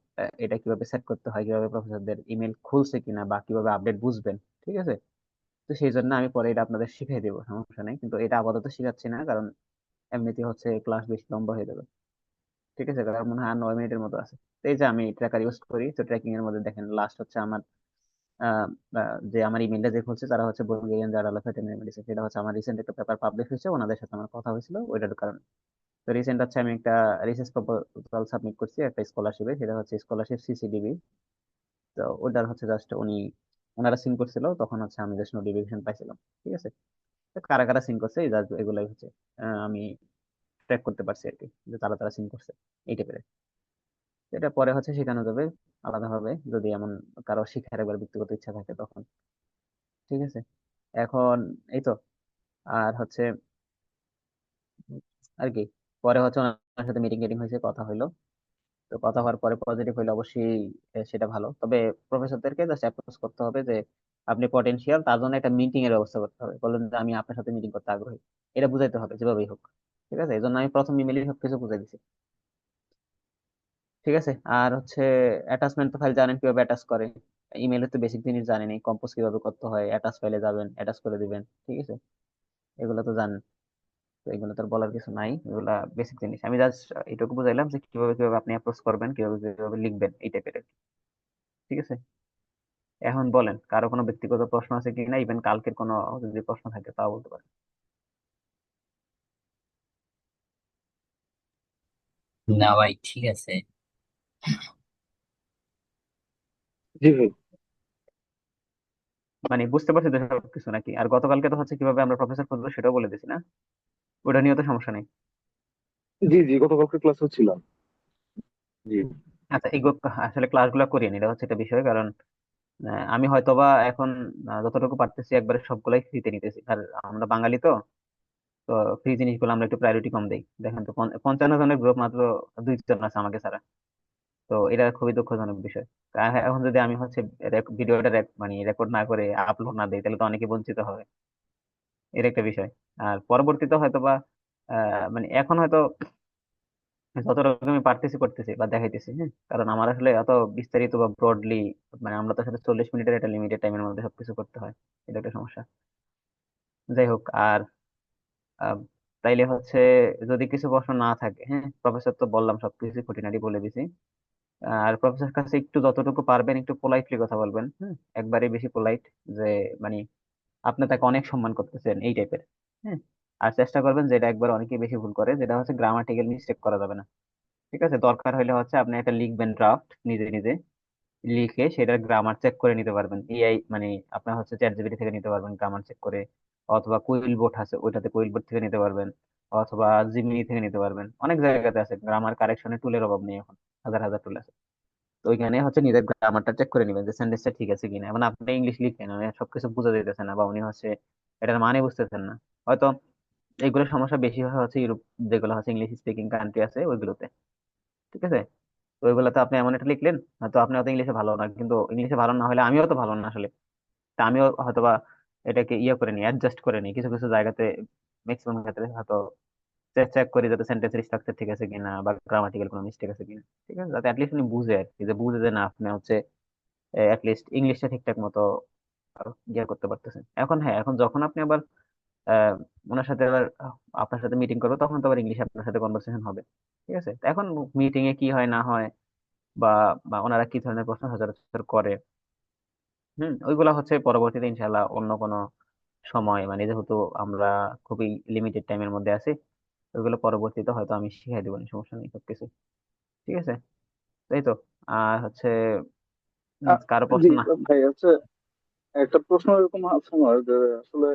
S1: এটা কিভাবে সেট করতে হয়, কিভাবে প্রফেসরদের ইমেল খুলছে কিনা, বা কিভাবে আপডেট বুঝবেন, ঠিক আছে, তো সেই জন্য আমি পরে এটা আপনাদের শিখিয়ে দেবো, সমস্যা নেই। কিন্তু এটা আপাতত শিখাচ্ছি না, কারণ এমনিতে হচ্ছে ক্লাস বেশি লম্বা হয়ে যাবে। ঠিক আছে। কারণ মনে হয় আর 9 মিনিটের মতো আছে। তো এই যে আমি ট্র্যাকার ইউজ করি, তো ট্র্যাকিং এর মধ্যে দেখেন লাস্ট হচ্ছে আমার আহ, যে আমার ইমেলটা যে খুলছে তারা হচ্ছে Bulgarian journal of veterinary medicine. সেটা হচ্ছে আমার রিসেন্ট একটা পেপার পাবলিশ হয়েছে, ওনাদের সাথে আমার কথা হয়েছিল ওইটার কারণে। তো রিসেন্ট হচ্ছে আমি একটা রিসার্চ প্রপোজাল সাবমিট করছি একটা স্কলারশিপে, সেটা হচ্ছে স্কলারশিপ সিসিডিবি। তো ওটার হচ্ছে জাস্ট ওনারা সিন করছিল, তখন হচ্ছে আমি জাস্ট নোটিফিকেশন পাইছিলাম। ঠিক আছে। কারা কারা সিন করছে এগুলাই হচ্ছে আমি ট্র্যাক করতে পারছি আর কি, যে তারা তারা সিন করছে এই টাইপের। এটা পরে হচ্ছে শেখানো যাবে আলাদাভাবে, যদি এমন কারো শিখার একবার ব্যক্তিগত ইচ্ছা থাকে তখন। ঠিক আছে। এখন এই তো, আর হচ্ছে আর কি, পরে হচ্ছে ওনার সাথে মিটিং টিটিং হয়েছে, কথা হইলো। তো কথা হওয়ার পরে পজিটিভ হইলে অবশ্যই সেটা ভালো, তবে প্রফেসরদেরকে জাস্ট অ্যাপ্রোচ করতে হবে যে আপনি পটেনশিয়াল, তার জন্য একটা মিটিং এর ব্যবস্থা করতে হবে, বললেন যে আমি আপনার সাথে মিটিং করতে আগ্রহী, এটা বুঝাইতে হবে যেভাবেই হোক। ঠিক আছে, এই জন্য আমি প্রথম ইমেইলে সবকিছু বুঝাই দিছি। ঠিক আছে। আর হচ্ছে অ্যাটাচমেন্ট তো ফাইল জানেন কিভাবে অ্যাটাচ করে, ইমেইলে তো বেসিক জিনিস জানেনই, কম্পোজ কিভাবে করতে হয়, অ্যাটাচ ফাইলে যাবেন অ্যাটাচ করে দিবেন। ঠিক আছে, এগুলো তো জানেন। তো এগুলো তো আর বলার কিছু নাই, এগুলা বেসিক জিনিস। আমি জাস্ট এটুকু বুঝাইলাম যে কিভাবে কিভাবে আপনি অ্যাপ্রোচ করবেন, কিভাবে কিভাবে লিখবেন এই টাইপের। ঠিক আছে। এখন বলেন কারো কোনো ব্যক্তিগত প্রশ্ন আছে কিনা, ইভেন কালকের কোনো যদি প্রশ্ন থাকে তাও বলতে পারেন।
S2: না ভাই, ঠিক আছে।
S3: জি ভাই।
S1: মানে বুঝতে পারছি তো সবকিছু নাকি? আর গতকালকে তো হচ্ছে কিভাবে আমরা প্রফেসর খুঁজবো সেটাও বলে দিছি না? ওটা নিয়ে তো সমস্যা নেই।
S3: জি জি, গতকালকে ক্লাসে ছিলাম। জি।
S1: আচ্ছা, এই আসলে ক্লাসগুলো করিয়ে নিলে হচ্ছে একটা বিষয়, কারণ আমি হয়তোবা এখন যতটুকু পারতেছি একবারে সবগুলাই ফ্রিতে নিতেছি, আর আমরা বাঙালি তো, তো ফ্রি জিনিসগুলো আমরা একটু প্রায়োরিটি কম দেই। দেখেন তো 55 জনের গ্রুপ, মাত্র 2 জন আছে আমাকে ছাড়া। তো এটা খুবই দুঃখজনক বিষয়। এখন যদি আমি হচ্ছে ভিডিওটা মানে রেকর্ড না করে আপলোড না দিই, তাহলে তো অনেকে বঞ্চিত হবে, এর একটা বিষয়। আর পরবর্তীতে হয়তোবা মানে এখন হয়তো যত রকমই পারতেছি করতেছি বা দেখাইতেছি, হ্যাঁ, কারণ আমার আসলে এত বিস্তারিত বা ব্রডলি, মানে আমরা তো আসলে 40 মিনিটের একটা লিমিটেড টাইমের মধ্যে সবকিছু করতে হয়, এটা একটা সমস্যা। যাই হোক, আর আহ, তাইলে হচ্ছে যদি কিছু প্রশ্ন না থাকে, হ্যাঁ, প্রফেসর তো বললাম সবকিছু খুঁটিনাটি বলে দিছি। আর প্রফেসর কাছে একটু যতটুকু পারবেন একটু পোলাইটলি কথা বলবেন, হ্যাঁ, একবারে বেশি পোলাইট, যে মানে আপনি তাকে অনেক সম্মান করতেছেন এই টাইপের। হ্যাঁ। আর চেষ্টা করবেন, যেটা একবার অনেকে বেশি ভুল করে, যেটা হচ্ছে গ্রামাটিক্যাল মিস্টেক করা যাবে না। ঠিক আছে, দরকার হলে হচ্ছে আপনি একটা লিখবেন ড্রাফট নিজে নিজে, লিখে সেটার গ্রামার চেক করে নিতে পারবেন, এআই মানে আপনার হচ্ছে চ্যাট জিপিটি থেকে নিতে পারবেন গ্রামার চেক করে, অথবা কুইল বোট আছে ওইটাতে কুইল বোট থেকে নিতে পারবেন, অথবা জিমিনি থেকে নিতে পারবেন। অনেক জায়গাতে আছে, গ্রামার কারেকশনের টুলের অভাব নেই এখন, হাজার হাজার টুল আছে। তো ওইখানে হচ্ছে নিজের গ্রামারটা চেক করে নিবেন যে সেন্টেন্সটা ঠিক আছে কিনা। এখন আপনি ইংলিশ লিখেন, উনি সবকিছু বুঝা দিতেছে না, বা উনি হচ্ছে এটার মানে বুঝতেছেন না হয়তো। এইগুলো সমস্যা বেশি হয় হচ্ছে ইউরোপ, যেগুলো হচ্ছে ইংলিশ স্পিকিং কান্ট্রি আছে ওইগুলোতে। ঠিক আছে। তো ওইগুলোতে আপনি এমন একটা লিখলেন, হয়তো আপনি হয়তো ইংলিশে ভালো না, কিন্তু ইংলিশে ভালো না হলে আমিও তো ভালো না আসলে, তা আমিও হয়তোবা এটাকে ইয়ে করে নিই, অ্যাডজাস্ট করে নিই কিছু কিছু জায়গাতে, ম্যাক্সিমাম ক্ষেত্রে হয়তো চেক চেক করি যাতে সেন্টেন্সের স্ট্রাকচার ঠিক আছে কিনা বা গ্রামাটিক্যাল কোনো মিস্টেক আছে কিনা। ঠিক আছে, যাতে অ্যাটলিস্ট উনি বুঝে আর কি, যে বুঝে যে না আপনি হচ্ছে অ্যাটলিস্ট ইংলিশটা ঠিকঠাক মতো ইয়ে করতে পারতেছেন। এখন হ্যাঁ, এখন যখন আপনি আবার আহ ওনার সাথে আবার আপনার সাথে মিটিং করবে, তখন তো আবার ইংলিশে আপনার সাথে কনভারসেশন হবে। ঠিক আছে, তো এখন মিটিং এ কি হয় না হয়, বা বা ওনারা কি ধরনের প্রশ্ন সচরাচর করে, ওইগুলা হচ্ছে পরবর্তীতে ইনশাল্লাহ অন্য কোনো সময়, মানে যেহেতু আমরা খুবই লিমিটেড টাইমের মধ্যে আছি, ওইগুলো পরবর্তীতে হয়তো আমি শিখাই দেবো, সমস্যা নেই সবকিছু। ঠিক আছে, তাই তো। আর হচ্ছে
S3: আ-
S1: কারো
S3: জি
S1: প্রশ্ন না?
S3: ভাই, হচ্ছে একটা প্রশ্ন এরকম আছে আমার, যে আসলে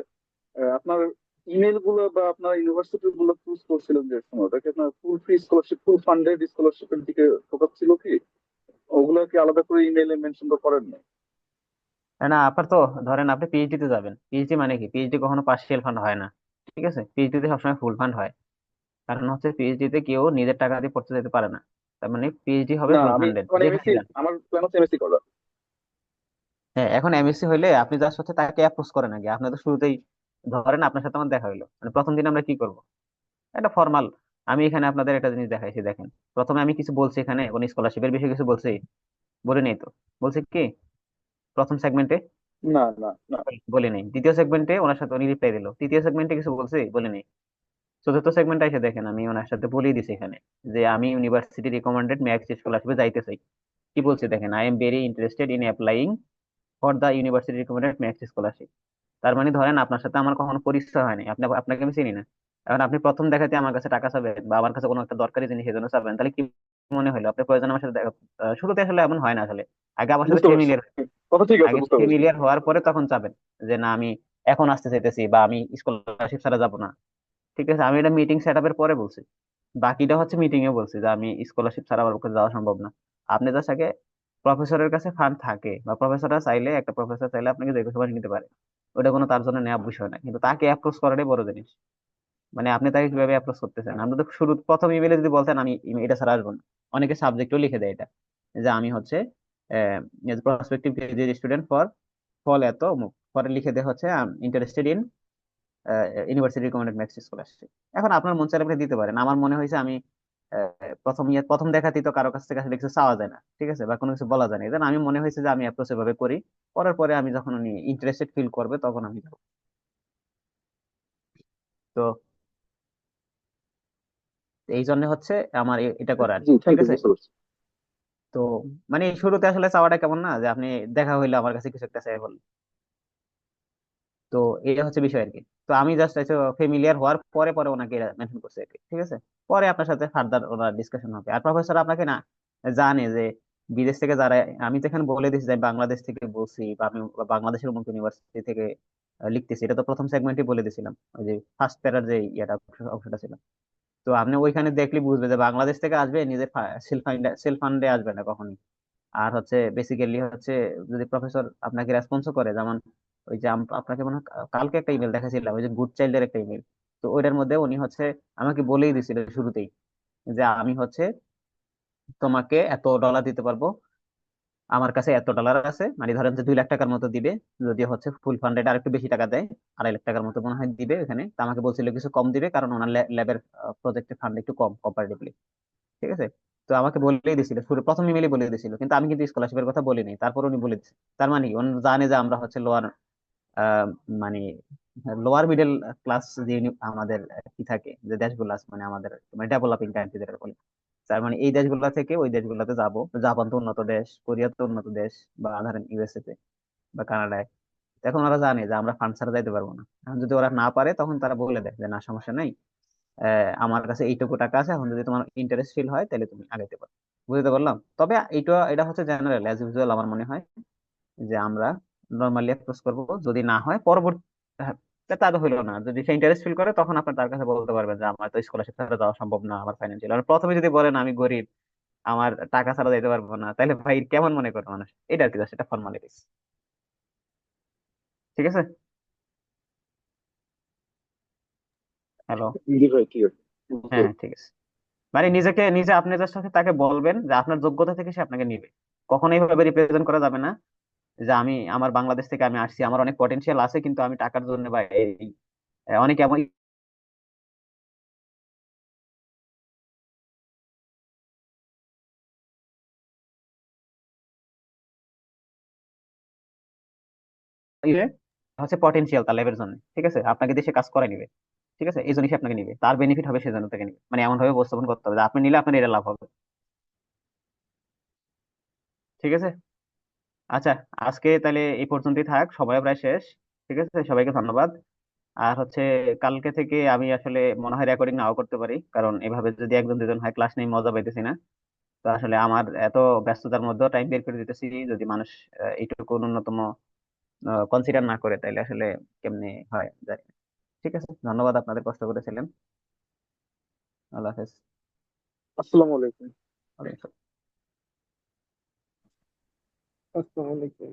S3: আপনার ইমেল গুলো বা আপনার ইউনিভার্সিটি গুলো চুজ করছিলেন যে সময়, ওটা কি আপনার ফুল ফ্রি স্কলারশিপ, ফুল ফান্ডেড স্কলারশিপের দিকে ফোকাস ছিল কি? ওগুলা কি আলাদা করে ইমেইলে মেনশন তো করেন না?
S1: না, আপনার তো ধরেন আপনি পিএইচডি তে যাবেন, পিএইচডি মানে কি, পিএইচডি কখনো পার্শিয়াল ফান্ড হয় না। ঠিক আছে, পিএইচডি তে সবসময় ফুল ফান্ড হয়। কারণ হচ্ছে পিএইচডি তে কেউ নিজের টাকা দিয়ে পড়তে যেতে পারে না, তার মানে পিএইচডি হবে
S3: না,
S1: ফুল
S3: আমি
S1: ফান্ডেড
S3: মানে
S1: যেখানে
S3: এমএসসি,
S1: যান।
S3: আমার প্ল্যান হচ্ছে এমএসসি করা।
S1: হ্যাঁ, এখন এমএসসি হইলে আপনি জাস্ট হচ্ছে তাকে অ্যাপ্রোচ করেন আগে, আপনি তো শুরুতেই ধরেন আপনার সাথে আমার দেখা হইলো, মানে প্রথম দিন আমরা কি করব, এটা ফর্মাল। আমি এখানে আপনাদের একটা জিনিস দেখাইছি, দেখেন। প্রথমে আমি কিছু বলছি, এখানে কোন স্কলারশিপের বিষয়ে কিছু বলছি? বলে নেই তো। বলছি কি প্রথম সেগমেন্টে?
S3: না না না।
S1: বলে নেই। দ্বিতীয় সেগমেন্টে ওনার সাথে উনি রিপ্লাই দিল, তৃতীয় সেগমেন্টে কিছু বলছি? বলে নেই। চতুর্থ সেগমেন্টে এসে দেখেন আমি ওনার সাথে বলেই দিছি এখানে, যে আমি ইউনিভার্সিটি রিকমেন্ডেড ম্যাক্স স্কলারশিপে যাইতে চাই। কি বলছে দেখেন, I am very interested in applying for the university recommended max scholarship. তার মানে ধরেন আপনার সাথে আমার কখনো পরিচয় হয়নি, আপনাকে আমি চিনি না। এখন আপনি প্রথম দেখাতে আমার কাছে টাকা চাবেন, বা আমার কাছে কোনো একটা দরকারি জিনিস এই জন্য চাবেন, তাহলে কি মনে হলো আপনার প্রয়োজন আমার সাথে শুরুতে আসলে এমন হয় না আসলে। আগে আমার সাথে
S3: বুঝতে পারছি,
S1: ফেমিলিয়ার,
S3: কথা ঠিক আছে,
S1: আগে
S3: বুঝতে পারছি।
S1: ফেমিলিয়ার হওয়ার পরে তখন চাবেন যে না আমি এখন আসতে চাইতেছি বা আমি স্কলারশিপ ছাড়া যাবো না, ঠিক আছে, আমি এটা মিটিং সেট আপের পরে বলছি। বাকিটা হচ্ছে মিটিং এ বলছি যে আমি স্কলারশিপ ছাড়া আমার পক্ষে যাওয়া সম্ভব না। আপনি জাস্ট আগে, প্রফেসরের কাছে ফান্ড থাকে বা প্রফেসররা চাইলে, একটা প্রফেসর চাইলে আপনাকে যে কোনো সময় নিতে পারে, ওটা কোনো তার জন্য নেওয়া বিষয় না, কিন্তু তাকে অ্যাপ্রোচ করাটাই বড় জিনিস। মানে আপনি তাকে কিভাবে অ্যাপ্রোচ করতেছেন, আপনি তো শুরু প্রথম ইমেলে যদি বলতেন আমি এটা ছাড়া আসবো না, অনেকে সাবজেক্টও লিখে দেয় এটা, যে আমি হচ্ছে prospective graduate student for false এত অমুক, পরে লিখে দেয় হচ্ছে interested in university recommended max scholarship. এখন আপনার মন চাইলে আপনি দিতে পারেন। আমার মনে হয়েছে আমি প্রথম দেখাতেই তো কারো কাছ থেকে আসলে কিছু চাওয়া যায় না, ঠিক আছে, বা কোনো কিছু বলা যায় না, এই জন্য আমি মনে হয়েছে যে আমি অ্যাপ্রোচ এভাবে করি, করার পরে আমি যখন উনি ইন্টারেস্টেড ফিল করবে তখন আমি যাবো। তো এই জন্য হচ্ছে আমার এটা করা আর
S3: জি,
S1: কি,
S3: থ্যাংক
S1: ঠিক
S3: ইউ,
S1: আছে।
S3: বুঝতে পারছি।
S1: তো মানে শুরুতে আসলে চাওয়াটা কেমন না, যে আপনি দেখা হইলো আমার কাছে কিছু একটা চাই বললেন। তো এটা হচ্ছে বিষয় আর কি। তো আমি জাস্ট ফেমিলিয়ার হওয়ার পরে পরে ওনাকে মেনশন করছি আর কি, ঠিক আছে। পরে আপনার সাথে ফার্দার ওনার ডিসকাশন হবে। আর প্রফেসর আপনাকে না জানে যে বিদেশ থেকে যারা, আমি তো এখানে বলে দিচ্ছি যে আমি বাংলাদেশ থেকে বলছি বা আমি বাংলাদেশের মুক্ত ইউনিভার্সিটি থেকে লিখতেছি, এটা তো প্রথম সেগমেন্টই বলে দিছিলাম, ওই যে ফার্স্ট প্যারার যে ইয়েটা অংশটা ছিল। তো আপনি ওইখানে দেখলে বুঝবে যে বাংলাদেশ থেকে আসবে, নিজের সেলফ ফান্ডে আসবে না কখনোই। আর হচ্ছে বেসিক্যালি হচ্ছে, যদি প্রফেসর আপনাকে রেসপন্সও করে, যেমন ওই যে আপনাকে মনে হয় কালকে একটা ইমেল দেখাছিলাম, ওই যে গুড চাইল্ডের একটা ইমেল, তো ওইটার মধ্যে উনি হচ্ছে আমাকে বলেই দিছিল শুরুতেই যে আমি হচ্ছে তোমাকে এত ডলার দিতে পারবো, আমার কাছে এত ডলার আছে, মানে ধরেন যে 2 লাখ টাকার মতো দিবে, যদি হচ্ছে ফুল ফান্ডেড আর একটু বেশি টাকা দেয়, 2.5 লাখ টাকার মতো মনে হয় দিবে এখানে। তো আমাকে বলছিল কিছু কম দিবে, কারণ ওনার ল্যাবের প্রজেক্টের ফান্ড একটু কম কম্পারেটিভলি, ঠিক আছে। তো আমাকে বলেই দিছিল, শুরু প্রথম ইমেলে বলে দিছিল, কিন্তু আমি কিন্তু স্কলারশিপের কথা বলিনি, তারপর উনি বলে দিচ্ছে। তার মানে কি উনি জানে যে আমরা হচ্ছে লোয়ার, মানে লোয়ার মিডল ক্লাস, যে আমাদের কি থাকে যে দেশগুলো আছে, মানে আমাদের মানে ডেভেলপিং কান্ট্রি যেটা বলে, তার মানে এই দেশগুলা থেকে ওই দেশগুলোতে যাব। জাপান তো উন্নত দেশ, কোরিয়া তো উন্নত দেশ, বা ধরেন ইউএসএ তে বা কানাডায়। এখন ওরা জানে যে আমরা ফান্ড ছাড়া যাইতে পারবো না। এখন যদি ওরা না পারে তখন তারা বলে দেয় যে না, সমস্যা নাই, আমার কাছে এইটুকু টাকা আছে, এখন যদি তোমার ইন্টারেস্ট ফিল হয় তাহলে তুমি আগাইতে পারো। বুঝতে পারলাম। তবে এটা হচ্ছে জেনারেল অ্যাজ ইউজুয়াল, আমার মনে হয় যে আমরা নর্মালি অ্যাপ্রোচ করবো, যদি না হয় পরবর্তী, হ্যাঁ, তা তো হইলো না, যদি সে ইন্টারেস্ট ফিল করে তখন আপনার তার কাছে বলতে পারবেন যে আমার তো স্কলারশিপ ছাড়া যাওয়া সম্ভব না, আমার ফাইন্যান্সিয়াল। আর প্রথমে যদি বলেন আমি গরিব, আমার টাকা ছাড়া যাইতে পারবো না, তাহলে ভাই কেমন মনে করে মানুষ, এটা আর কি, সেটা ফর্মালিটিস, ঠিক আছে। হ্যালো।
S3: জি ভাই, ক্লিয়ার, বুঝতে
S1: হ্যাঁ হ্যাঁ,
S3: পারছি।
S1: ঠিক আছে। মানে নিজেকে নিজে আপনি জাস্ট হচ্ছে তাকে বলবেন যে আপনার যোগ্যতা থেকে সে আপনাকে নিবে, কখনোই ভাবে রিপ্রেজেন্ট করা যাবে না যে আমি আমার বাংলাদেশ থেকে আমি আসছি, আমার অনেক পটেনশিয়াল আছে, কিন্তু আমি টাকার জন্য বা অনেক এমন ইয়ে হচ্ছে পটেনশিয়াল তার লেভেলের জন্য, ঠিক আছে, আপনাকে দিয়ে সে কাজ করে নিবে, ঠিক আছে, এই জন্য সে আপনাকে নিবে, তার বেনিফিট হবে সেজন্য থেকে নিবে, মানে এমন ভাবে উপস্থাপন করতে হবে যে আপনি নিলে আপনার এটা লাভ হবে, ঠিক আছে। আচ্ছা, আজকে তাহলে এই পর্যন্তই থাক, সময় প্রায় শেষ, ঠিক আছে, সবাইকে ধন্যবাদ। আর হচ্ছে কালকে থেকে আমি আসলে মনে হয় রেকর্ডিং নাও করতে পারি, কারণ এভাবে যদি একজন দুজন হয় ক্লাস নেই, মজা পাইতেছি না। তো আসলে আমার এত ব্যস্ততার মধ্যেও টাইম বের করে দিতেছি, যদি মানুষ এইটুকু ন্যূনতম কনসিডার না করে তাইলে আসলে কেমনে হয় জানি না। ঠিক আছে, ধন্যবাদ, আপনাদের কষ্ট করেছিলেন। আল্লাহ হাফেজ।
S3: আসসালামু আলাইকুম।
S1: ওয়ালাইকুম আসসালাম।
S3: আসসালামু আলাইকুম।